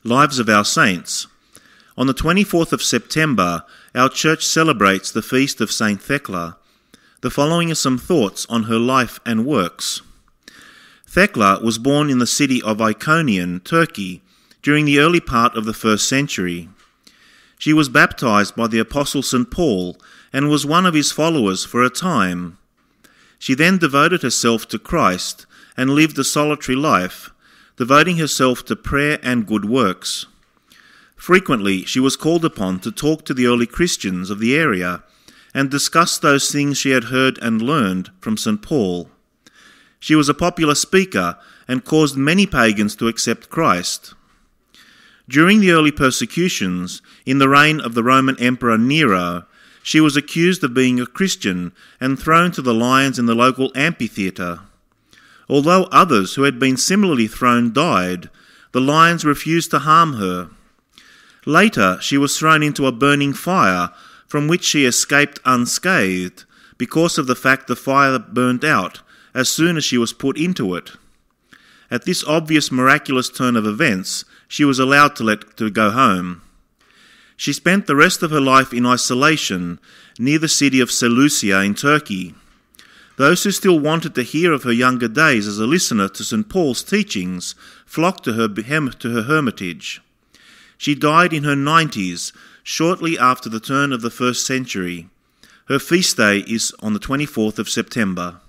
Lives of our Saints. On the 24th of September, our church celebrates the feast of Saint Thekla. The following are some thoughts on her life and works. Thekla was born in the city of Iconium, Turkey, during the early part of the 1st century. She was baptized by the Apostle St. Paul and was one of his followers for a time. She then devoted herself to Christ and lived a solitary life, devoting herself to prayer and good works. Frequently, she was called upon to talk to the early Christians of the area and discuss those things she had heard and learned from St. Paul. She was a popular speaker and caused many pagans to accept Christ. During the early persecutions, in the reign of the Roman Emperor Nero, she was accused of being a Christian and thrown to the lions in the local amphitheatre. Although others who had been similarly thrown died, the lions refused to harm her. Later, she was thrown into a burning fire, from which she escaped unscathed, because of the fact the fire burnt out as soon as she was put into it. At this obvious miraculous turn of events, she was allowed to go home. She spent the rest of her life in isolation near the city of Seleucia in Turkey. Those who still wanted to hear of her younger days as a listener to St. Paul's teachings flocked to her hermitage. She died in her 90s, shortly after the turn of the 1st century. Her feast day is on the 24th of September.